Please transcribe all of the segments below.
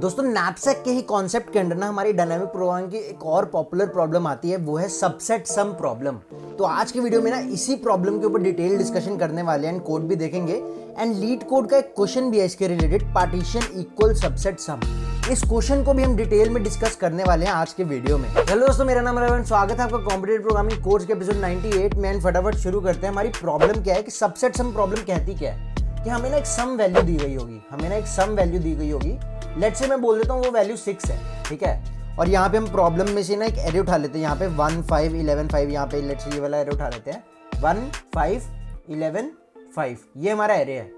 दोस्तों नैपसैक के ही कॉन्सेप्ट के अंदर ना हमारी डायनामिक प्रोग्रामिंग की एक और पॉपुलर प्रॉब्लम आती है, वो है सबसेट सम प्रॉब्लम। तो आज की वीडियो में ना इसी प्रॉब्लम के ऊपर डिटेल डिस्कशन करने वाले हैं एंड कोड भी देखेंगे एंड लीड कोड का एक क्वेश्चन भी है इसके रिलेटेड, पार्टीशन इक्वल सबसेट सम। इस क्वेश्चन को भी हम डिटेल में डिस्कस करने वाले हैं आज के वीडियो में। हेलो दोस्तों, मेरा नाम रवि, स्वागत है आपका कॉम्पिटिटिव प्रोग्रामिंग कोर्स के एपिसोड 98 में। एंड फटाफट शुरू करते हैं। हमारी प्रॉब्लम क्या है कि सबसेट सम प्रॉब्लम कहती क्या है कि हमें ना एक सम वैल्यू दी गई होगी, लेट्स से मैं बोल देता हूँ वो वैल्यू 6 है, ठीक है। और यहाँ पे हम प्रॉब्लम में से ना एक एरे उठा लेते हैं, यहाँ पे 1 5 11 5, यहाँ पे लेट्स ये वाला एरे उठा लेते हैं 1 5 11 5, ये हमारा एरे है।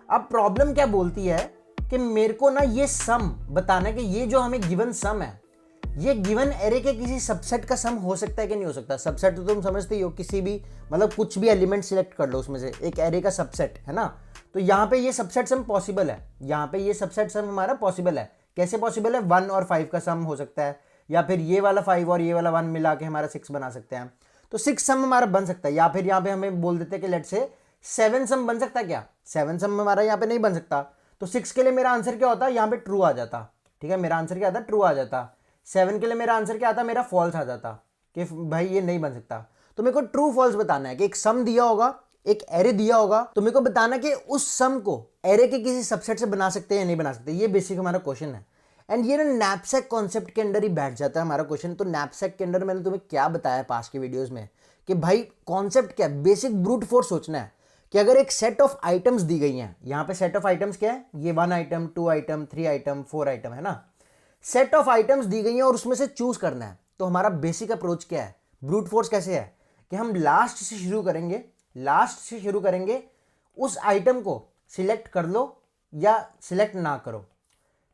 अब प्रॉब्लम क्या बोलती है कि मेरे को ना ये सम बताना है कि ये जो हमें गिवन सम है, ये गिवन एरे के किसी सबसेट का सम हो सकता है कि नहीं हो सकता। सबसेट तो तुम समझते ही हो, किसी भी मतलब कुछ भी एलिमेंट सिलेक्ट कर लो उसमें से एक एरे का सबसेट है ना। तो यहाँ पे ये सबसेट सम पॉसिबल है, यहाँ पे ये सबसेट सम हमारा पॉसिबल है। कैसे पॉसिबल है? 1 और 5 का सम हो सकता है, या फिर ये वाला 5 और ये वाला 1 मिला के हमारा 6 बना सकते हैं। तो 6 सम हमारा बन सकता है, या फिर यहाँ पे हमें बोल देते हैं कि लेट से 7 सम बन सकता है। क्या 7 सम हमारा यहाँ पे नहीं बन सकता, तो 6 के लिए मेरा आंसर क्या होता है? यहाँ पे ट्रू आ जाता, ठीक है। मेरा आंसर क्या आता? ट्रू आ जाता। 7 के लिए मेरा आंसर क्या आता? मेरा फॉल्स आ जाता कि भाई ये नहीं बन सकता। तो मेरे को ट्रू फॉल्स बताना है कि एक सम दिया होगा, एक एरे दिया होगा, तो मेरे को बताना कि उस सम को एरे के किसी सबसेट से बना सकते हैं या नहीं बना सकते। ये बेसिक हमारा क्वेश्चन है एंड ये ना नैपसैक कॉन्सेप्ट के अंदर ही बैठ जाता है हमारा क्वेश्चन। तो नैपसैक के अंदर मैंने तुम्हें क्या बताया पास के वीडियोस में कि भाई कॉन्सेप्ट क्या है, बेसिक ब्रूट फोर्स सोचना है कि अगर एक सेट ऑफ आइटम्स दी गई हैं, यहाँ पे सेट ऑफ आइटम्स क्या है? ये 1 आइटम 2 आइटम 3 आइटम 4 आइटम है ना। सेट ऑफ आइटम्स दी गई हैं और उसमें से चूज करना है। तो हमारा बेसिक अप्रोच क्या है, ब्रूट फोर्स कैसे है कि हम लास्ट से शुरू करेंगे, उस आइटम को सिलेक्ट कर लो या सिलेक्ट ना करो।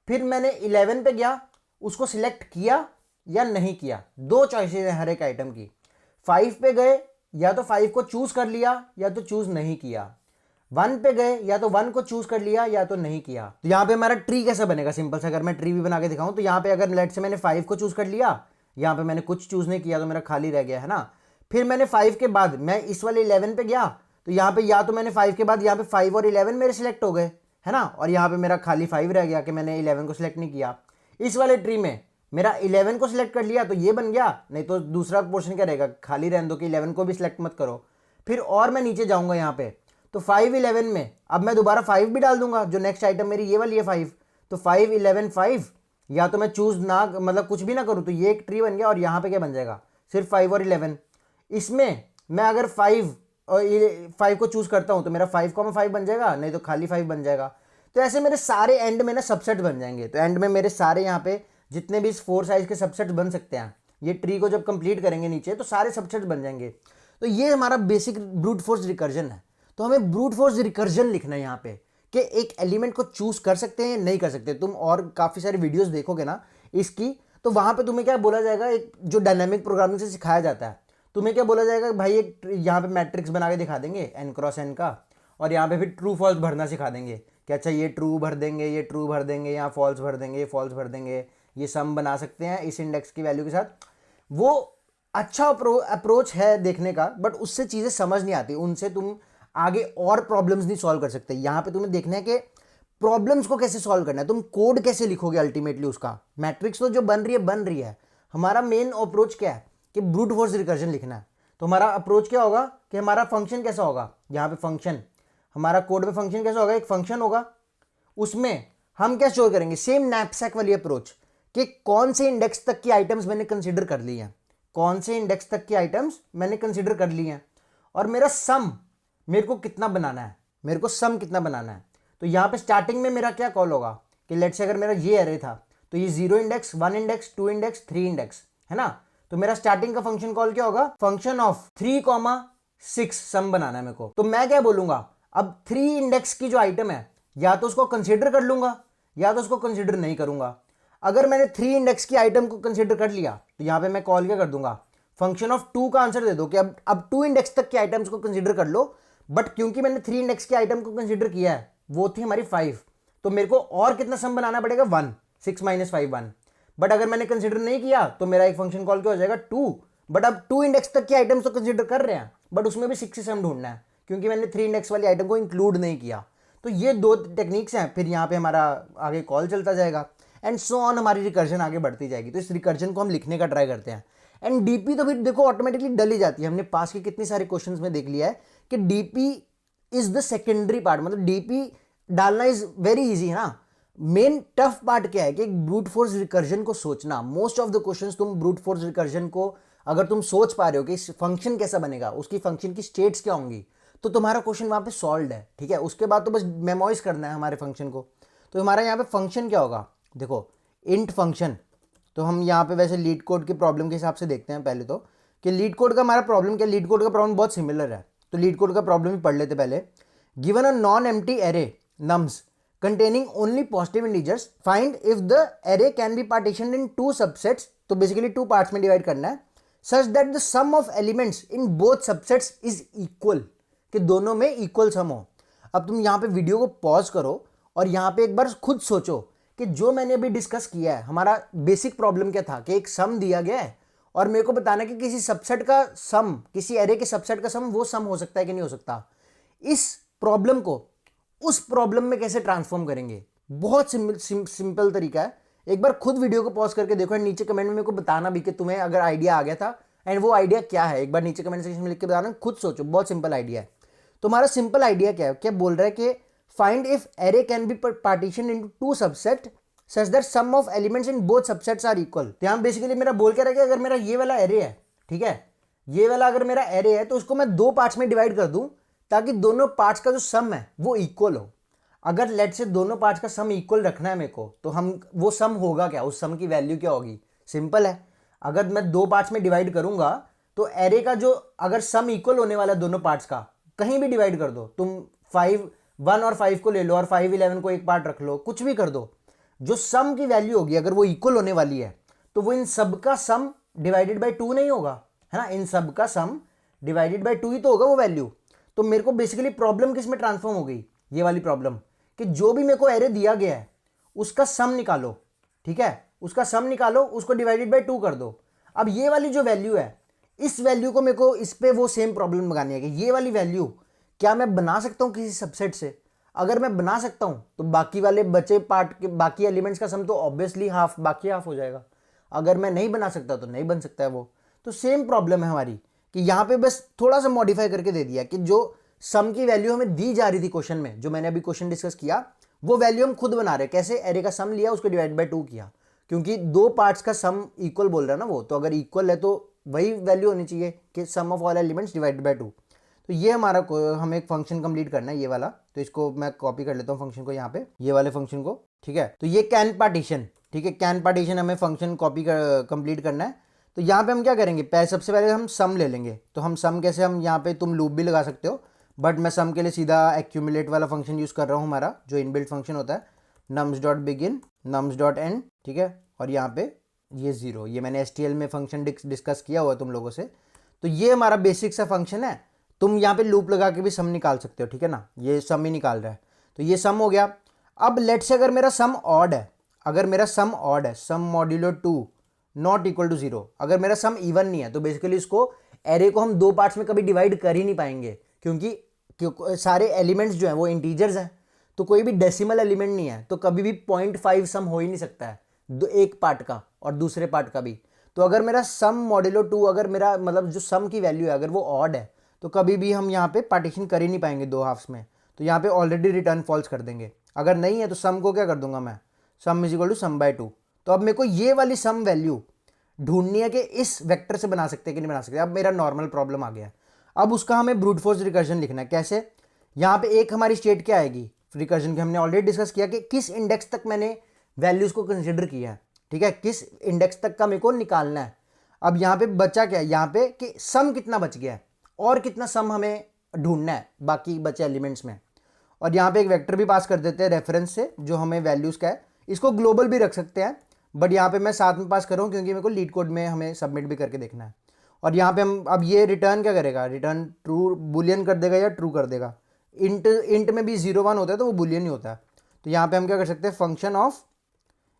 फिर मैंने 11 पे गया, उसको सिलेक्ट किया या नहीं किया, 2 चॉइसेस है हर एक आइटम की। 5 पे गए, या तो 5 को चूज कर लिया या तो चूज नहीं किया। 1 पे गए, या तो 1 को चूज कर लिया या तो नहीं किया। तो यहाँ पे हमारा ट्री कैसे बनेगा? सिंपल सा अगर मैं ट्री भी बना के दिखाऊं तो यहाँ पे अगर लेट से मैंने 5 को चूज कर लिया, यहाँ पे मैंने कुछ चूज नहीं किया तो मेरा खाली रह गया है ना। फिर मैंने 5 के बाद मैं इस वाले 11 पे गया, तो यहाँ पे या तो मैंने 5 के बाद यहाँ पे 5 और 11 मेरे सिलेक्ट हो गए है ना, और यहाँ पे मेरा खाली 5 रह गया कि मैंने 11 को सिलेक्ट नहीं किया। इस वाले ट्री में मेरा 11 को सिलेक्ट कर लिया तो ये बन गया, नहीं तो दूसरा पोर्शन क्या रहेगा? खाली रहने दो कि 11 को भी सिलेक्ट मत करो। फिर और मैं नीचे जाऊंगा यहाँ पे, तो 5 11 में अब मैं दोबारा 5 भी डाल दूंगा, जो नेक्स्ट आइटम मेरी ये वाली है 5। तो 5 11 5, या तो मैं चूज ना मतलब कुछ भी ना करूँ तो ये एक ट्री बन गया, और यहाँ पे क्या बन जाएगा? सिर्फ 5 और 11। इसमें मैं अगर 5 और 5 को चूज करता हूं तो मेरा 5,5 बन जाएगा, नहीं तो खाली 5 बन जाएगा। तो ऐसे मेरे सारे एंड में ना सबसेट बन जाएंगे। तो एंड में मेरे सारे यहाँ पे जितने भी इस 4 साइज के सबसेट बन सकते हैं, ये ट्री को जब कंप्लीट करेंगे नीचे तो सारे सबसेट बन जाएंगे। तो ये हमारा बेसिक ब्रूट फोर्स रिकर्जन है। तो हमें ब्रूट फोर्स रिकर्जन लिखना है यहाँ पे कि एक एलिमेंट को चूज कर सकते हैं नहीं कर सकते। तुम और काफी सारी वीडियोस देखोगे ना इसकी, तो वहां पे तुम्हें क्या बोला जाएगा, एक जो डायनामिक प्रोग्रामिंग से सिखाया जाता है, तुम्हें क्या बोला जाएगा भाई, एक यहाँ पे मैट्रिक्स बना के दिखा देंगे n क्रॉस n का, और यहाँ पे फिर ट्रू फॉल्स भरना सिखा देंगे कि अच्छा ये ट्रू भर देंगे, ये ट्रू भर देंगे, यहाँ फॉल्स भर देंगे, ये फॉल्स भर देंगे, ये सम बना सकते हैं इस इंडेक्स की वैल्यू के साथ। वो अच्छा अप्रोच है देखने का, बट उससे चीज़ें समझ नहीं आती, उनसे तुम आगे और प्रॉब्लम्स नहीं सॉल्व कर सकते। यहाँ पे तुम्हें देखना है कि प्रॉब्लम्स को कैसे सॉल्व करना है, तुम कोड कैसे लिखोगे अल्टीमेटली उसका। मैट्रिक्स तो जो बन रही है। हमारा मेन अप्रोच क्या है कि ब्रूट फोर्स रिकर्जन लिखना है। तो हमारा अप्रोच क्या होगा कि हमारा फंक्शन कैसा होगा, यहाँ पे फंक्शन, हमारा कोड में फंक्शन कैसा होगा, एक फंक्शन होगा, उसमें हम क्या स्टोर करेंगे, सेम नैपसैक वाली अप्रोच कि कौन से इंडेक्स तक की आइटम्स मैंने कंसीडर कर ली हैं, कौन से इंडेक्स तक की आइटम्स मैंने कंसीडर कर ली हैं, और मेरा सम मेरे को कितना बनाना है, मेरे को सम कितना बनाना है। तो यहाँ पे स्टार्टिंग में मेरा क्या कॉल होगा कि लेट से अगर मेरा ये एरे था तो ये 0 इंडेक्स 1 इंडेक्स 2 इंडेक्स 3 इंडेक्स है ना। तो मेरा स्टार्टिंग का फंक्शन कॉल क्या होगा? फंक्शन ऑफ 3,6 सम बनाना है मेरे को। तो मैं क्या बोलूंगा, अब 3 इंडेक्स की जो आइटम है, या तो उसको कंसीडर कर लूंगा या तो उसको कंसीडर नहीं करूंगा। अगर मैंने 3 इंडेक्स की आइटम को कंसीडर कर लिया तो यहाँ पे मैं कॉल क्या कर दूंगा, फंक्शन ऑफ 2 का आंसर दे दो कि अब 2 इंडेक्स तक की आइटम्स को कंसीडर कर लो। बट क्योंकि मैंने 3 इंडेक्स की आइटम को कंसीडर किया है, वो थी हमारी 5, तो मेरे को और कितना सम बनाना पड़ेगा? 1, 6 - 5 1। बट अगर मैंने कंसीडर नहीं किया तो मेरा एक फंक्शन कॉल क्या हो जाएगा? 2। बट अब 2 इंडेक्स तक की आइटम्स तो कंसीडर कर रहे हैं, बट उसमें भी 6 सम ढूंढना है क्योंकि मैंने 3 इंडेक्स वाली आइटम को इंक्लूड नहीं किया। तो ये 2 टेक्निक्स हैं। फिर यहाँ पे हमारा आगे कॉल चलता जाएगा एंड सो ऑन हमारी रिकर्जन आगे बढ़ती जाएगी। तो इस रिकर्जन को हम लिखने का ट्राई करते हैं। एंड डीपी तो फिर देखो ऑटोमेटिकली डल ही जाती है। हमने पास के कितने सारे क्वेश्चंस में देख लिया है कि DP is the secondary part, मतलब डीपी डालना इज वेरी इजी है ना। मेन टफ पार्ट क्या है कि ब्रूट फोर्स रिकर्जन को सोचना। मोस्ट ऑफ द क्वेश्चंस तुम ब्रूट फोर्स रिकर्जन को अगर तुम सोच पा रहे हो कि फंक्शन कैसा बनेगा, उसकी फंक्शन की स्टेट्स क्या होंगी, तो तुम्हारा क्वेश्चन वहां पे सॉल्व है। ठीक है, उसके बाद तो बस मेमोराइज करना है हमारे फंक्शन को। तो हमारा यहाँ पे फंक्शन क्या होगा, देखो इंट फंक्शन। तो हम यहाँ पे वैसे लीड कोड के प्रॉब्लम के हिसाब से देखते हैं पहले तो कि लीड कोड का हमारा प्रॉब्लम क्या। लीड कोड का प्रॉब्लम बहुत सिमिलर है, तो लीड कोड का प्रॉब्लम भी पढ़ लेते पहले। Given a non empty array nums containing only positive integers, find if the array can be partitioned in two subsets। तो बेसिकली टू पार्ट्स में डिवाइड करना है, such that the sum of elements in both subsets is equal, कि दोनों में equal सम हो। अब तुम यहाँ पे वीडियो को पॉज करो और यहाँ पे एक बार खुद सोचो कि जो मैंने अभी डिस्कस किया है, हमारा बेसिक प्रॉब्लम क्या था कि एक सम दिया गया है और मेरे को बताना कि किसी सबसेट का सम, किसी एरे के सबसेट का सम, वो सम हो सकता है कि नहीं हो सकता। इस प्रॉब्लम को उस प्रॉब्लम में कैसे ट्रांसफॉर्म करेंगे, बहुत सिंपल तरीका है। एक बार खुद वीडियो को पॉज करके देखो, नीचे कमेंट में मेरे को बताना भी कि तुम्हें अगर आइडिया आ गया था एंड वो आइडिया क्या है। एक बार नीचे कमेंट सेक्शन में लिख के बताना, खुद सोचो, बहुत सिंपल आइडिया है। तुम्हारा सिंपल आइडिया क्या है, क्या बोल रहा है कि find if array can be partition into two subset such that sum of elements in both subsets are equal. तो यहाँ बेसिकली मेरा बोल क्या रहा है कि अगर मेरा ये वाला एरे है, ठीक है, ये वाला अगर मेरा एरे है तो उसको मैं दो पार्ट्स में डिवाइड कर दूं ताकि दोनों पार्ट्स का जो सम है वो इक्वल हो। अगर लेट से दोनों पार्ट्स का सम इक्वल रखना है मेरे को, तो हम वो सम होगा क्या, उस सम की वैल्यू क्या होगी। सिंपल है, अगर मैं दो पार्ट्स में डिवाइड करूंगा तो एरे का जो अगर सम इक्वल होने वाला है दोनों पार्ट्स का, कहीं भी डिवाइड कर दो तुम, 1 और 5 को ले लो और 5 11 को एक पार्ट रख लो, कुछ भी कर दो, जो सम की वैल्यू होगी अगर वो इक्वल होने वाली है तो वो इन सब का सम डिवाइडेड बाई 2 नहीं होगा, है ना। इन सब का सम डिवाइडेड बाई 2 ही तो होगा वो वैल्यू। तो मेरे को बेसिकली प्रॉब्लम किस में ट्रांसफॉर्म हो गई, ये वाली प्रॉब्लम, कि जो भी मेरे को एरे दिया गया है उसका सम निकालो। ठीक है, उसका सम निकालो, उसको डिवाइडेड बाई 2 कर दो। अब ये वाली जो वैल्यू है, इस वैल्यू को मेरे को इस पे वो सेम प्रॉब्लम लगानी है कि ये वाली वैल्यू क्या मैं बना सकता हूँ किसी सबसेट से। अगर मैं बना सकता हूँ तो बाकी वाले बचे पार्ट के बाकी एलिमेंट्स का सम तो ऑब्वियसली हाफ, बाकी हाफ हो जाएगा। अगर मैं नहीं बना सकता तो नहीं बन सकता है वो। तो सेम प्रॉब्लम है हमारी कि यहाँ पे बस थोड़ा सा मॉडिफाई करके दे दिया कि जो सम की वैल्यू हमें दी जा रही थी क्वेश्चन में, जो मैंने अभी क्वेश्चन डिस्कस किया, वो वैल्यू हम खुद बना रहे हैं। कैसे, एरे का सम लिया, उसको डिवाइड बाय 2 किया, क्योंकि दो पार्ट्स का सम इक्वल बोल रहा है ना वो, तो अगर इक्वल है तो वही वैल्यू होनी चाहिए कि sum of all elements divided by 2। तो ये हमारा हमें एक फंक्शन कंप्लीट करना है ये वाला। तो इसको मैं कॉपी कर लेता हूँ फंक्शन को यहाँ पे, ये वाले फंक्शन को। ठीक है, तो ये कैन पार्टीशन, ठीक है, कैन पार्टीशन हमें फंक्शन कॉपी कंप्लीट करना है। तो यहाँ पे हम क्या करेंगे, सबसे पहले हम सम ले लेंगे। तो हम सम कैसे, हम यहाँ पे तुम लूप भी लगा सकते हो, बट मैं सम के लिए सीधा एक्यूमुलेट वाला फंक्शन यूज़ कर रहा हूँ, हमारा जो इनबिल्ट फंक्शन होता है, nums dot begin nums dot and. ठीक है, और यहाँ पे ये 0, ये मैंने STL में फंक्शन डिस्कस किया हुआ है तुम लोगों से। तो ये हमारा बेसिक सा फंक्शन है। तुम यहाँ पे लूप लगा के भी सम निकाल सकते हो, ठीक है ना, ये सम ही निकाल रहा है। तो ये सम हो गया। अब लेट से अगर मेरा सम ऑड है, अगर मेरा सम ऑड है, सम मॉड्यूलो 2 नॉट इक्वल टू 0, अगर मेरा सम इवन नहीं है, तो बेसिकली इसको एरे को हम दो पार्ट्स में कभी डिवाइड कर ही नहीं पाएंगे, क्योंकि सारे एलिमेंट्स जो हैं वो इंटीजर्स हैं। तो कोई भी डेसिमल एलिमेंट नहीं है, तो कभी भी 0.5 सम हो ही नहीं सकता है एक पार्ट का और दूसरे पार्ट का भी। तो अगर मेरा सम मॉड्यूलो 2, अगर मेरा मतलब जो सम की वैल्यू है अगर वो ऑड है, तो कभी भी हम यहाँ पे पार्टीशन कर ही नहीं पाएंगे दो हाफ्स में। तो यहाँ पे ऑलरेडी रिटर्न फॉल्स कर देंगे। अगर नहीं है तो सम को क्या कर दूंगा मैं, sum is equal to sum by 2। तो अब मेरे को ये वाली सम वैल्यू ढूंढनी है कि इस वेक्टर से बना सकते हैं कि नहीं बना सकते। अब मेरा नॉर्मल प्रॉब्लम आ गया। अब उसका हमें ब्रूट फोर्स रिकर्जन लिखना है। कैसे, यहाँ पे एक हमारी स्टेट क्या आएगी रिकर्जन की, हमने ऑलरेडी डिस्कस किया कि किस इंडेक्स तक मैंने वैल्यूज को कंसिडर किया है। ठीक है, किस इंडेक्स तक का मेरे को निकालना है। अब यहाँ पे बचा क्या है, यहाँ पे कि सम कितना बच गया है और कितना सम हमें ढूंढना है बाकी बचे एलिमेंट्स में। और यहाँ पे एक वेक्टर भी पास कर देते हैं रेफरेंस से, जो हमें वैल्यूज का है। इसको ग्लोबल भी रख सकते हैं, बट यहाँ पे मैं साथ में पास कर रहा हूँ क्योंकि मेरे को लीड कोड में हमें सबमिट भी करके देखना है। और यहाँ पे हम अब ये रिटर्न क्या करेगा, रिटर्न ट्रू बुलियन कर देगा या ट्रू कर देगा। इंट में भी 0 1 होता है तो वो बुलियन ही होता है। तो यहाँ पे हम क्या कर सकते हैं, फंक्शन ऑफ,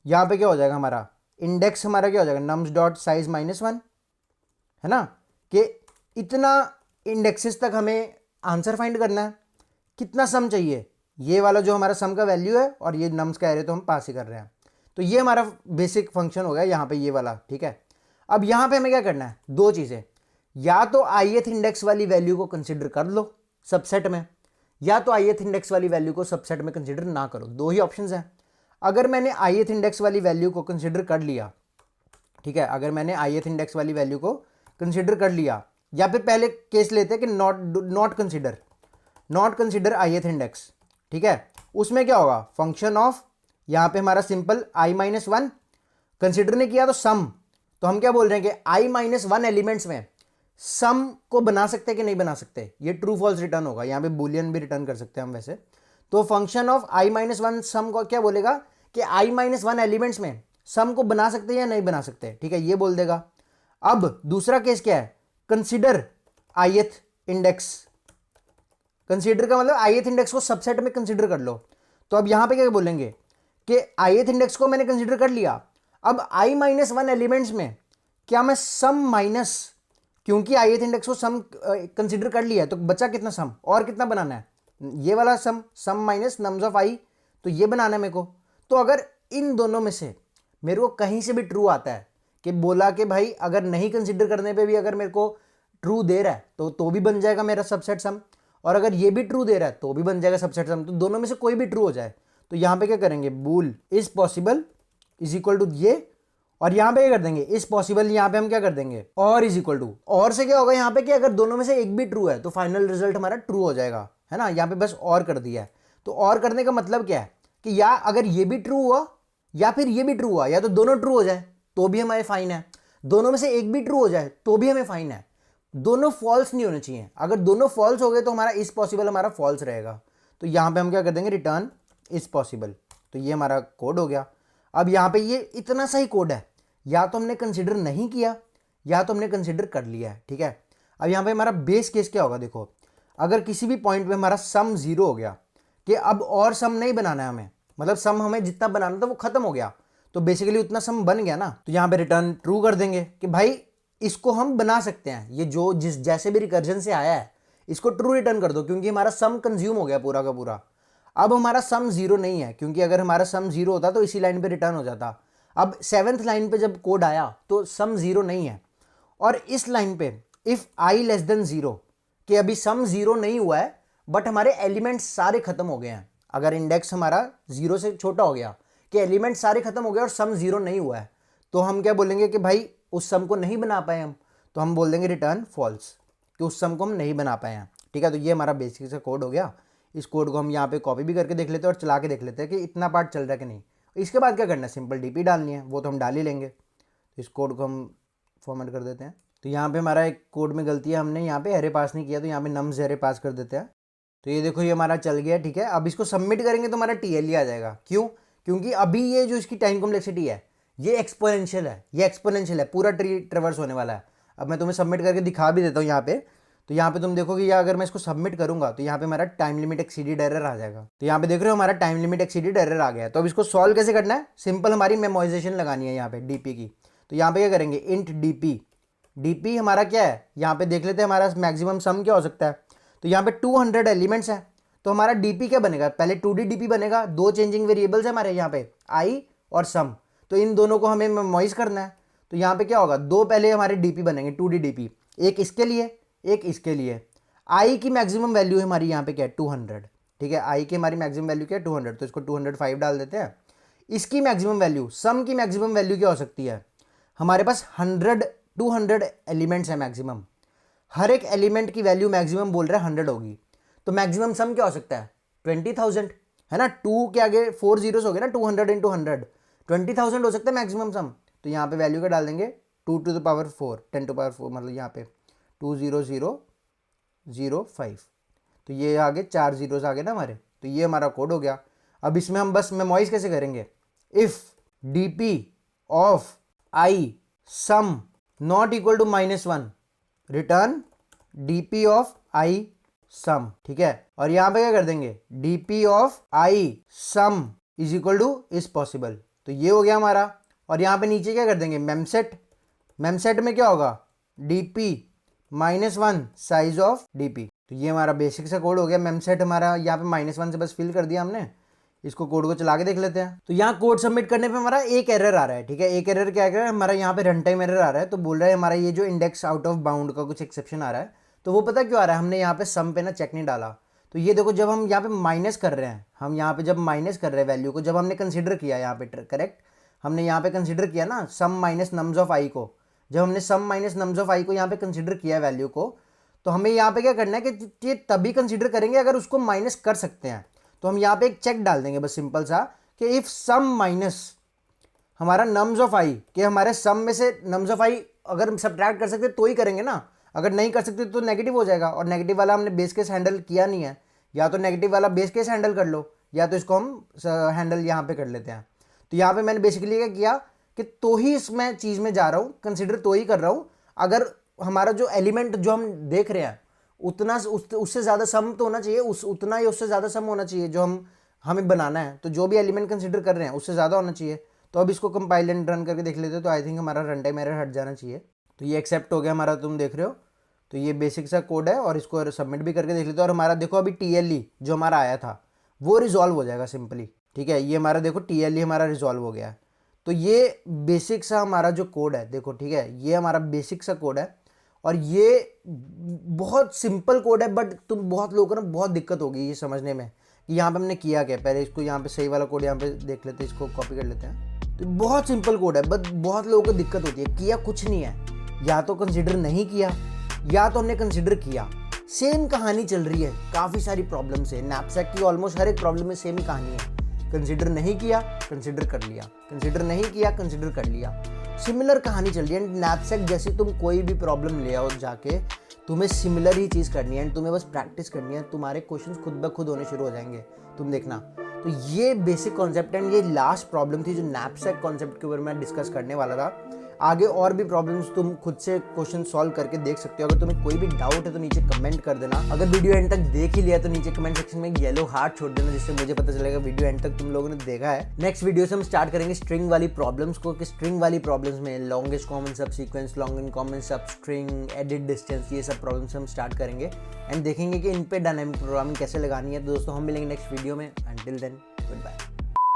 यहाँ पे क्या हो जाएगा हमारा इंडेक्स, हमारा क्या हो जाएगा नम्स डॉट साइज -1, है ना, कि इतना इंडेक्सेस तक हमें आंसर फाइंड करना है। कितना सम चाहिए, ये वाला जो हमारा सम का वैल्यू है और ये नम्स का एरे तो हम पास ही कर रहे हैं। तो ये हमारा बेसिक फंक्शन हो गया यहाँ पे ये वाला, ठीक है। अब यहाँ पे हमें क्या करना है, दो चीज़ें, या तो ith इंडेक्स वाली वैल्यू को कंसिडर कर लो सबसेट में, या तो ith इंडेक्स वाली वैल्यू को सबसेट में कंसिडर ना करो, दो ही ऑप्शंस हैं। अगर मैंने ith इंडेक्स वाली वैल्यू को कंसिडर कर लिया, ठीक है, अगर मैंने ith इंडेक्स वाली वैल्यू को कंसिडर कर लिया, या फिर पहले केस लेते हैं कि नॉट कंसिडर ith इंडेक्स, ठीक है, उसमें क्या होगा, फंक्शन ऑफ, यहाँ पे हमारा सिंपल i-1 कंसिडर नहीं किया तो सम, तो हम क्या बोल रहे हैं कि i-1 एलिमेंट्स में सम को बना सकते हैं कि नहीं बना सकते, ये ट्रू फॉल्स रिटर्न होगा, यहाँ पे बुलियन भी रिटर्न कर सकते हैं हम वैसे। तो फंक्शन ऑफ i-1 सम को क्या बोलेगा कि i-1 एलिमेंट्स में सम को बना सकते हैं या नहीं बना सकते, ठीक है, ये बोल देगा। अब दूसरा केस क्या है, कंसिडर ith इंडेक्स, कंसिडर का मतलब ith इंडेक्स को सबसेट में कंसिडर कर लो। तो अब यहां पे क्या बोलेंगे कि ith इंडेक्स को मैंने कंसिडर कर लिया, अब i-1 एलिमेंट्स में क्या मैं सम माइनस, क्योंकि ith इंडेक्स को सम कंसिडर कर लिया है तो बचा कितना सम, और कितना बनाना है, ये वाला सम माइनस नम्स ऑफ i, तो ये बनाना है मेरे को। तो अगर इन दोनों में से मेरे को कहीं से भी ट्रू आता है कि बोला कि भाई अगर नहीं कंसिडर करने पे भी अगर मेरे को ट्रू दे रहा है तो भी बन जाएगा मेरा सबसेट सम, और अगर ये भी ट्रू दे रहा है तो भी बन जाएगा सबसेट सम, तो दोनों में से कोई भी ट्रू हो जाए तो यहाँ पे क्या करेंगे, bool is possible is equal to ये, और यहाँ पे क्या कर देंगे, इज पॉसिबल, यहाँ पे हम क्या कर देंगे, और इज इक्वल टू, और से क्या होगा यहाँ पे कि अगर दोनों में से एक भी ट्रू है तो फाइनल रिजल्ट हमारा ट्रू हो जाएगा, है ना, यहाँ पे बस और कर दिया है। तो और करने का मतलब क्या है कि या अगर ये भी ट्रू हुआ या फिर ये भी ट्रू हुआ, या तो दोनों ट्रू हो जाए तो भी हमारे फाइन है, दोनों में से एक भी ट्रू हो जाए तो भी हमें फाइन है, दोनों फॉल्स नहीं होने चाहिए, अगर दोनों फॉल्स हो गए तो हमारा इज पॉसिबल हमारा फॉल्स रहेगा। तो यहाँ पे हम क्या कर देंगे, रिटर्न इज पॉसिबल, तो ये हमारा कोड हो गया। अब यहाँ पे ये इतना सा ही कोड है, या तो हमने कंसिडर नहीं किया या तो हमने कंसिडर कर लिया है, ठीक है। अब यहाँ पे हमारा बेस केस क्या होगा, देखो अगर किसी भी पॉइंट पे हमारा सम 0 हो गया कि अब और सम नहीं बनाना है हमें, मतलब सम हमें जितना बनाना था वो खत्म हो गया, तो बेसिकली उतना सम बन गया ना, तो यहाँ पे रिटर्न ट्रू कर देंगे कि भाई इसको हम बना सकते हैं, ये जो जिस जैसे भी रिकर्जन से आया है इसको ट्रू रिटर्न कर दो, क्योंकि हमारा सम कंज्यूम हो गया पूरा का पूरा। अब हमारा सम 0 नहीं है, क्योंकि अगर हमारा सम 0 होता तो इसी लाइन पे रिटर्न हो जाता। अब 7th लाइन पे जब कोड आया तो सम 0 नहीं है, और इस लाइन पे इफ i लेस देन 0, कि अभी सम 0 नहीं हुआ है बट हमारे एलिमेंट्स सारे खत्म हो गए हैं, अगर इंडेक्स हमारा 0 से छोटा हो गया कि एलिमेंट्स सारे खत्म हो गए और सम 0 नहीं हुआ है, तो हम क्या बोलेंगे कि भाई उस सम को नहीं बना पाए हम, तो हम बोल देंगे रिटर्न फॉल्स, कि उस सम को हम नहीं बना पाए हैं, ठीक है। तो ये हमारा बेसिक सा कोड हो गया। इस कोड को हम यहाँ पे कॉपी भी करके देख लेते हैं और चला के देख लेते हैं कि इतना पार्ट चल रहा है कि नहीं। इसके बाद क्या करना है, सिंपल डीपी डालनी है, वो तो हम डाल ही लेंगे। तो इस कोड को हम फॉर्मेट कर देते हैं। तो यहाँ पे हमारा एक कोड में गलती है, हमने यहाँ पे एरे पास नहीं किया, तो यहाँ पे नम्स एरे पास कर देते हैं। तो ये देखो ये हमारा चल गया, ठीक है। अब इसको सबमिट करेंगे तो हमारा टीएलई आ जाएगा, क्यों, क्योंकि अभी ये जो इसकी टाइम कॉम्प्लेक्सिटी है ये एक्सपोनेंशियल है, ये एक्सपोनेंशियल है, पूरा ट्री ट्रेवर्स होने वाला है। अब मैं तुम्हें सबमिट करके दिखा भी देता हूँ यहाँ पे। तो यहाँ पे तुम देखोगे या अगर मैं इसको सबमिट करूंगा तो यहाँ पे हमारा टाइम लिमिट एक्सीडेड एरर आ जाएगा। तो यहाँ पे देख रहे हो हमारा टाइम लिमिट एक्सीडेड एरर आ गया है। तो अब इसको सॉल्व कैसे करना है, सिंपल हमारी मेमोराइजेशन लगानी है यहाँ पे डीपी की। तो यहाँ पे क्या करेंगे, इंट डीपी, डीपी हमारा क्या है, यहाँ पे देख लेते हैं हमारा मैक्सिमम सम क्या हो सकता है। तो यहाँ पे 200 एलिमेंट्स है, तो हमारा डीपी क्या बनेगा, पहले 2D डीपी बनेगा, दो चेंजिंग वेरिएबल्स है हमारे यहाँ पे आई और सम, तो इन दोनों को हमें मेमोराइज करना है। तो यहाँ पे क्या होगा, दो पहले हमारे डीपी बनेंगे 2D डीपी, एक इसके लिए एक इसके लिए। आई की मैक्सिमम वैल्यू है हमारी यहाँ पे क्या है 200, ठीक है, आई की हमारी मैक्सिमम वैल्यू क्या है 200, तो इसको 205 डाल देते हैं। इसकी मैक्सिमम वैल्यू, सम की मैक्सिमम वैल्यू क्या हो सकती है, हमारे पास 200 एलिमेंट्स है मैक्सिमम, हर एक एलिमेंट की वैल्यू मैक्सिमम बोल रहे हैं 100 होगी, तो मैक्सिमम सम क्या हो सकता है 20,000, है ना, 2 के आगे 4 जीरोस हो गए ना, 200 × 100 20,000 हो सकता है मैक्सिमम सम। तो यहाँ पे वैल्यू क्या डाल देंगे 2 to the power 4 10 to the power 4, मतलब यहाँ पे 20005, तो ये आगे 4 जीरोस आ गए ना हमारे। तो ये हमारा कोड हो गया। अब इसमें हम बस मेमोराइज कैसे करेंगे, if DP of I sum not equal to -1 return DP of I sum, ठीक है। और यहां पे क्या कर देंगे, DP of I sum is equal to is possible, तो ये हो गया हमारा। और यहां पे नीचे क्या कर देंगे, मेमसेट, मेमसेट में क्या होगा डीपी -1 साइज ऑफ डीपी। तो ये हमारा बेसिक सा कोड हो गया। मेमसेट हमारा यहाँ पे -1 से बस फिल कर दिया हमने, इसको कोड को चला के देख लेते हैं। तो यहाँ कोड सबमिट करने पे हमारा एक एरर आ रहा है, ठीक है। एक एरर क्या है, हमारा यहाँ पे रन टाइम एरर आ रहा है। तो बोल रहा है हमारा ये जो इंडेक्स आउट ऑफ बाउंड का कुछ एक्सेप्शन आ रहा है। तो वो पता क्यों आ रहा है, हमने यहाँ पे सम पे ना चेक नहीं डाला। तो ये देखो, जब हम यहाँ पे माइनस कर रहे हैं, हम यहाँ पे जब माइनस कर रहे हैं वैल्यू को, जब हमने कंसिडर किया यहाँ पे, करेक्ट, हमने यहाँ पे कंसिडर किया ना सम माइनस नम्स ऑफ आई को, जब हमने सम माइनस नम्स ऑफ आई को यहाँ पे कंसिडर किया वैल्यू को, तो हमें यहाँ पे क्या करना है कि ये तभी कंसिडर करेंगे अगर उसको माइनस कर सकते हैं। तो हम यहाँ पे एक चेक डाल देंगे बस सिंपल सा, कि इफ सम माइनस हमारा नम्स ऑफ आई, कि हमारे सम में से नम्स ऑफ आई अगर हम सब्ट्रैक्ट कर सकते तो ही करेंगे ना, अगर नहीं कर सकते तो नेगेटिव हो जाएगा। और नेगेटिव वाला हमने बेस केस हैंडल किया नहीं है, या तो नेगेटिव वाला बेस केस हैंडल कर लो, या तो इसको हम हैंडल यहाँ पे कर लेते हैं। तो यहाँ पे मैंने बेसिकली क्या किया कि तो ही इसमें चीज़ में जा रहा हूँ, कंसिडर तो ही कर रहा हूँ अगर हमारा जो एलिमेंट जो हम देख रहे हैं उतना उससे ज़्यादा सम तो होना चाहिए, उतना ही उससे ज़्यादा सम होना चाहिए जो हमें बनाना है। तो जो भी एलिमेंट कंसिडर कर रहे हैं उससे ज़्यादा होना चाहिए। तो अब इसको कंपाइल एंड रन करके देख लेते हैं। तो आई थिंक हमारा रन टाइम एरर हट जाना चाहिए। तो ये एक्सेप्ट हो गया हमारा, तुम देख रहे हो। तो ये बेसिक सा कोड है और इसको सबमिट भी करके देख लेते हैं। और हमारा देखो अभी TLE जो हमारा आया था वो रिजॉल्व हो जाएगा सिंपली, ठीक है। ये हमारा देखो TLE हमारा रिजॉल्व हो गया है। तो ये बेसिक सा हमारा जो कोड है देखो, ठीक है, ये हमारा बेसिक सा कोड है। और ये बहुत सिंपल कोड है, बट तुम बहुत लोगों को ना बहुत दिक्कत होगी ये समझने में कि यहाँ पे हमने किया क्या। पहले इसको यहाँ पे सही वाला कोड यहाँ पे देख लेते हैं, इसको कॉपी कर लेते हैं। तो बहुत सिंपल कोड है, बट बहुत लोगों को दिक्कत होती है। किया कुछ नहीं है, या तो कंसिडर नहीं किया या तो हमने कंसिडर किया। सेम कहानी चल रही है, काफ़ी सारी प्रॉब्लम्स है नैपसैक की, ऑलमोस्ट हर एक प्रॉब्लम में सेम ही कहानी है। कंसिडर नहीं किया, कंसिडर कर लिया, कंसिडर नहीं किया, कंसिडर कर लिया। सिमिलर कहानी चल रही है। नैपसैक जैसी तुम कोई भी प्रॉब्लम ले आओ जाके, तुम्हें सिमिलर ही चीज़ करनी है एंड तुम्हें बस प्रैक्टिस करनी है। तुम्हारे क्वेश्चंस खुद ब खुद होने शुरू हो जाएंगे, तुम देखना। तो ये बेसिक कॉन्सेप्ट एंड ये लास्ट प्रॉब्लम थी जो नैपसैक कॉन्सेप्ट के ऊपर मैं डिस्कस करने वाला था। आगे और भी प्रॉब्लम्स तुम खुद से क्वेश्चन सॉल्व करके देख सकते हो। अगर तुम्हें कोई भी डाउट है तो नीचे कमेंट कर देना। अगर वीडियो एंड तक देख ही लिया तो नीचे कमेंट सेक्शन में एक येलो हार्ट छोड़ देना, जिससे मुझे पता चलेगा वीडियो एंड तक तुम लोगों ने देखा है। नेक्स्ट वीडियो से हम स्टार्ट करेंगे स्ट्रिंग वाली प्रॉब्लम्स को, कि स्ट्रिंग वाली प्रॉब्लम्स में longest common sub sequence, long in common sub string, edit distance, ये सब प्रॉब्लम्स हम स्टार्ट करेंगे एंड देखेंगे कि इन पे डायनामिक प्रोग्रामिंग कैसे लगानी है। तो दोस्तों हम मिलेंगे नेक्स्ट वीडियो में। Until then good bye.